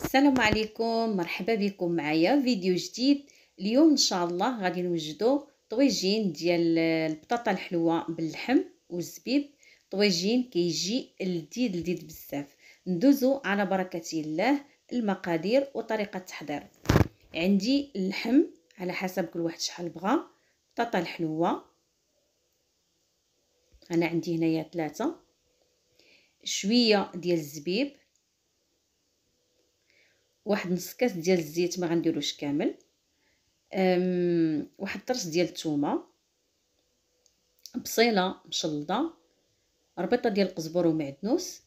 السلام عليكم، مرحبا بكم معايا فيديو جديد. اليوم ان شاء الله غادي نوجدوا طويجين ديال البطاطا الحلوه باللحم والزبيب. طويجين كيجي لذيذ بزاف. ندوزو على بركه الله المقادير وطريقه التحضير. عندي اللحم على حسب كل واحد شحال بغى، بطاطا الحلوه انا عندي هنايا 3، شويه ديال الزبيب، واحد نص كاس ديال الزيت ما غنديروش كامل، واحد طرش ديال الثومه، بصيله مشلضه، ربيطه ديال القزبر ومعدنوس،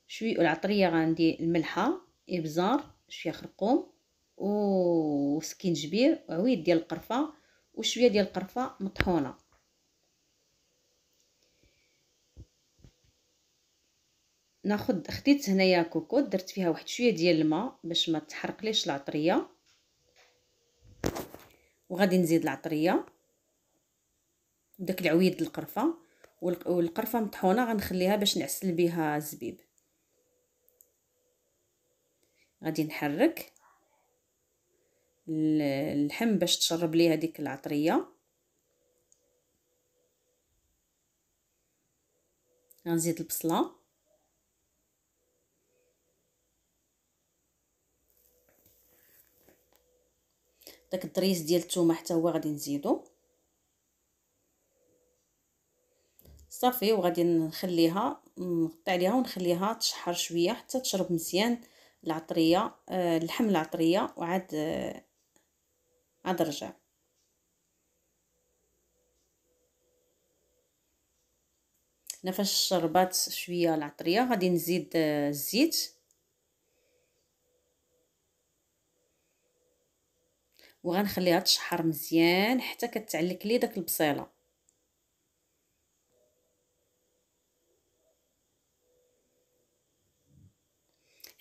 شويه العطريه غندير الملحه، ابزار، شويه خرقوم وسكينجبير وعويد ديال القرفه وشويه ديال القرفه مطحونه. خديت هنايا كوكوط، درت فيها واحد شويه ديال الماء باش ما تحرقليش العطريه، وغادي نزيد العطريه وداك العويد ديال القرفه والقرفه مطحونه غنخليها باش نعسل بها الزبيب. غادي نحرك اللحم باش تشرب ليه هذيك العطريه. غنزيد البصله، داك الضريس ديال الثومه حتى هو غادي نزيدو صافي، وغادي نخليها نقطع عليها ونخليها تشحر شويه حتى تشرب مزيان العطريه، اللحم العطريه، وعاد عاد رجع. هنا فاش شربات شويه العطريه غادي نزيد الزيت وغنخليها تشحر مزيان حتى كتعلك لي داك البصيله.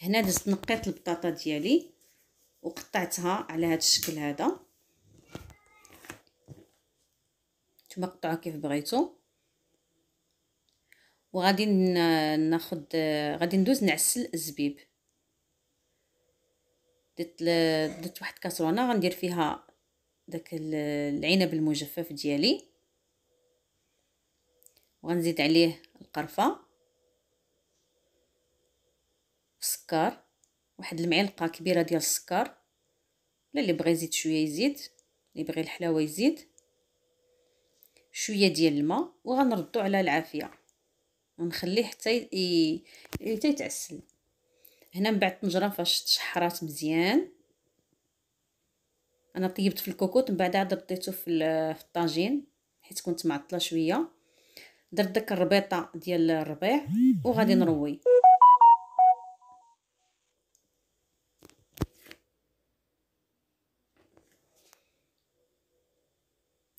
هنا دزت نقيت البطاطا ديالي وقطعتها على هذا الشكل هذا، نتوما قطعوها كيف بغيتو. وغادي ناخذ غادي ندوز نعسل الزبيب. درت واحد كاسرونه غندير فيها داك العنب المجفف ديالي، وغنزيد عليه القرفه والسكر، واحد المعلقه كبيره ديال السكر، ولا اللي بغى يزيد شويه يزيد، اللي بغى الحلاوه يزيد، شويه ديال الماء، وغنردو على العافيه ونخليه حتى يتعسل. هنا من بعد الطنجره فاش تشحرات مزيان انا طيبت في الكوكوط، من بعد عاد رديته في الطاجين حيت كنت معطله شويه. درت داك الربيطه ديال الربيع وغادي نروي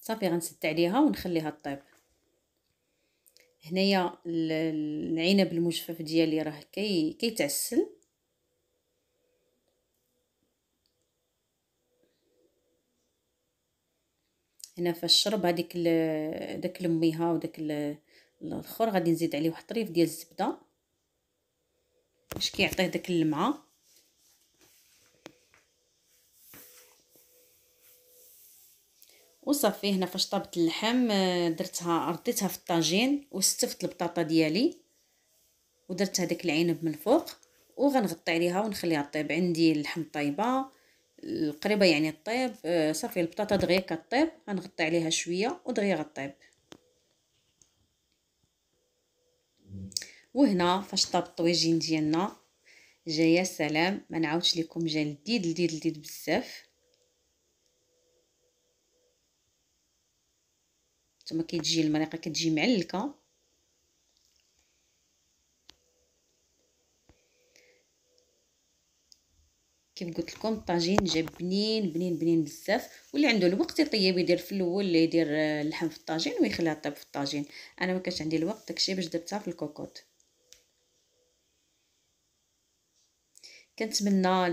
صافي. غنسد عليها ونخليها طيب. هنايا العنب المجفف ديالي راه كيتعسل. هنا فاش شرب هذيك داك لميها وداك الاخر غادي نزيد عليه واحد الطريف ديال الزبده باش كيعطيه داك اللمعه. وصافي. هنا فاش طابت اللحم درتها رديتها في الطاجين وستفت البطاطا ديالي ودرت هذاك العنب من الفوق، وغنغطي عليها ونخليها طيب. عندي اللحم طايبه القريبه يعني الطيب، صافي البطاطا دغيا كطيب غنغطي عليها شويه ودغيا غطيب. وهنا فاش طاب الطويجين ديالنا جايه سلام، ما نعاودش لكم، جا لذيذ بزاف. نتوما كتجي المريقه كتجي معلكه. كيف قلت لكم الطاجين جا بنين بزاف، واللي عنده الوقت يطيب يدير في الاول اللي يدير اللحم في الطاجين ويخليها طيب في الطاجين. انا ما كانش عندي الوقت، داكشي باش درتها في الكوكوط. كنتمنى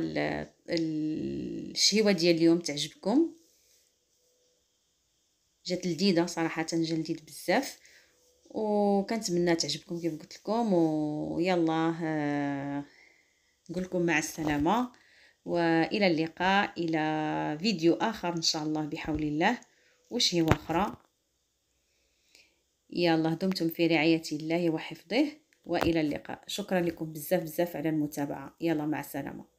الشهيوه ديال اليوم تعجبكم، جات لذيذه صراحه، جا لذيذ بزاف، وكنتمنى تعجبكم كيف قلت لكم. ويلا نقول لكم مع السلامة، وإلى اللقاء إلى فيديو آخر إن شاء الله بحول الله وشي أخرى. يلا دمتم في رعاية الله وحفظه، وإلى اللقاء. شكرا لكم بزاف بزاف على المتابعة. يلا مع السلامة.